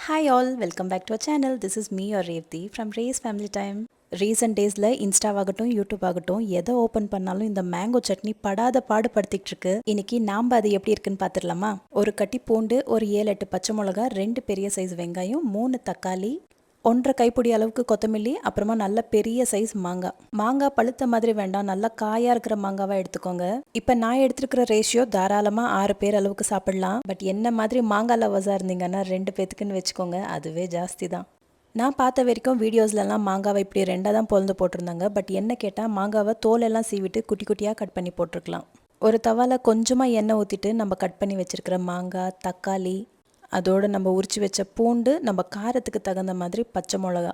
Hi all, welcome back to our channel. This is me or Revti from Ray's Family Time. Recent டேஸில் இன்ஸ்டாவாகட்டும் YouTube ஆகட்டும் எதை open பண்ணாலும் இந்த mango chutney படாத பாடுபடுத்திட்டு இருக்கு. இன்னைக்கு நாம் அது எப்படி இருக்குன்னு பார்த்துடலாமா? ஒரு கட்டி பூண்டு, ஒரு 7-8 பச்சை மிளகா, 2 பெரிய சைஸ் வெங்காயம், 3 தக்காளி, 1.5 கைப்பிடி அளவுக்கு கொத்தமல்லி, அப்புறமா நல்ல பெரிய சைஸ் மாங்காய் பழுத்த மாதிரி வேண்டாம், நல்லா காயாக இருக்கிற மாங்காவாக எடுத்துக்கோங்க. இப்போ நான் எடுத்துருக்கிற ரேஷியோ தாராளமாக 6 பேர் அளவுக்கு சாப்பிடலாம். பட் என்ன மாதிரி மாங்காய் லவர்ஸாக இருந்தீங்கன்னா 2 பேத்துக்குன்னு வச்சுக்கோங்க, அதுவே ஜாஸ்தி தான். நான் பார்த்த வரைக்கும் வீடியோஸ்லலாம் மாங்காவை இப்படி 2 தான் பொழுது போட்டிருந்தாங்க. பட் என்ன கேட்டால் மாங்காவை தோலெல்லாம் சீவிட்டு குட்டி குட்டியாக கட் பண்ணி போட்டிருக்கலாம். ஒரு தவாவில் கொஞ்சமாக எண்ணெய் ஊற்றிட்டு நம்ம கட் பண்ணி வச்சுருக்கிற மாங்காய், தக்காளி, அதோடு நம்ம உரித்து வச்ச பூண்டு, நம்ம காரத்துக்கு தகுந்த மாதிரி பச்சை மிளகா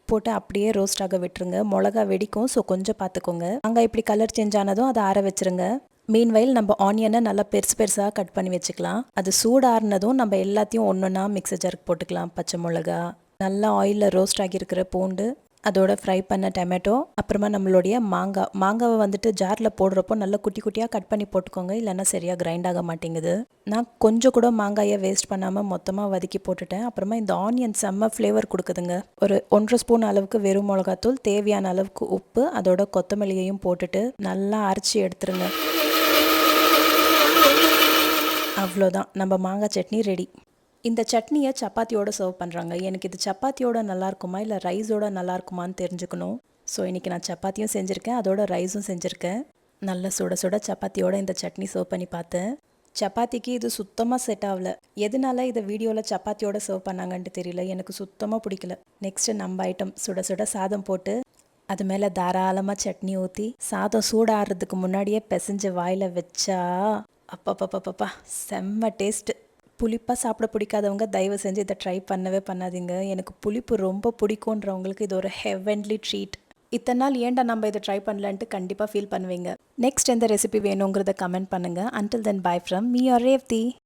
போட்டு அப்படியே ரோஸ்ட் ஆக விட்டுருங்க. மிளகா வெடிக்கும், ஸோ கொஞ்சம் பார்த்துக்கோங்க. மாங்காய் இப்படி கலர் சேஞ்ச் ஆனதும் அதை ஆற வச்சுருங்க. மீன்வயல் நம்ம ஆனியனை நல்லா பெருசாக கட் பண்ணி வச்சுக்கலாம். அது சூடாறினதும் நம்ம எல்லாத்தையும் ஒன்றா மிக்ஸர் ஜாருக்கு போட்டுக்கலாம். பச்சை மிளகா, நல்லா ஆயிலில் ரோஸ்ட் ஆகியிருக்கிற பூண்டு, அதோட ஃப்ரை பண்ண டொமேட்டோ, அப்புறமா நம்மளுடைய மாங்காவை வந்துட்டு ஜாரில் போடுறப்போ நல்லா குட்டி குட்டியாக கட் பண்ணி போட்டுக்கோங்க, இல்லைன்னா சரியாக கிரைண்ட் ஆக மாட்டேங்குது. நான் கொஞ்சம் கூட மாங்காயை வேஸ்ட் பண்ணாமல் மொத்தமாக வதக்கி போட்டுட்டேன். அப்புறமா இந்த ஆனியன் செம்ம ஃப்ளேவர் கொடுக்குதுங்க. ஒரு 1.5 ஸ்பூன் அளவுக்கு வெறும் மிளகாத்தூள், தேவையான அளவுக்கு உப்பு, அதோட கொத்தமல்லியையும் போட்டுட்டு நல்லா அரைச்சி எடுத்துருங்க. அவ்வளோதான், நம்ம மாங்காய் சட்னி ரெடி. இந்த சட்னியை சப்பாத்தியோடு சர்வ் பண்ணுறாங்க. எனக்கு இது சப்பாத்தியோட நல்லாயிருக்குமா இல்லை ரைஸோட நல்லாயிருக்குமான்னு தெரிஞ்சுக்கணும். ஸோ இன்றைக்கி நான் சப்பாத்தியும் செஞ்சுருக்கேன், அதோட ரைஸும் செஞ்சுருக்கேன். நல்ல சுட சுட சப்பாத்தியோட இந்த சட்னி சர்வ் பண்ணி பார்த்தேன். சப்பாத்திக்கு இது சுத்தமாக செட் ஆகல. எதனால இதை வீடியோவில் சப்பாத்தியோட சர்வ் பண்ணாங்கன்ட்டு தெரியல, எனக்கு சுத்தமாக பிடிக்கல. நெக்ஸ்ட்டு நம்ம ஐட்டம், சுட சுட சாதம் போட்டு அது மேலே தாராளமாக சட்னி ஊற்றி சாதம் சூடாடுறதுக்கு முன்னாடியே பிசைஞ்சு வாயில் வச்சா அப்பப்பப்பப்பா செம்ம டேஸ்ட்டு. புளிப்பாக சாப்பிட பிடிக்காதவங்க தயவு செஞ்சு இதை ட்ரை பண்ணவே பண்ணாதீங்க. எனக்கு புளிப்பு ரொம்ப பிடிக்குன்றவங்களுக்கு இது ஒரு ஹெவன்லி ட்ரீட். இத்தனை நாள் ஏன்டா நம்ம இதை ட்ரை பண்ணலன்ட்டு கண்டிப்பாக ஃபீல் பண்ணுவீங்க. நெக்ஸ்ட் எந்த ரெசிபி வேணுங்கிறத கமெண்ட் பண்ணுங்கள். Until then bye from me R ரேவ்தி.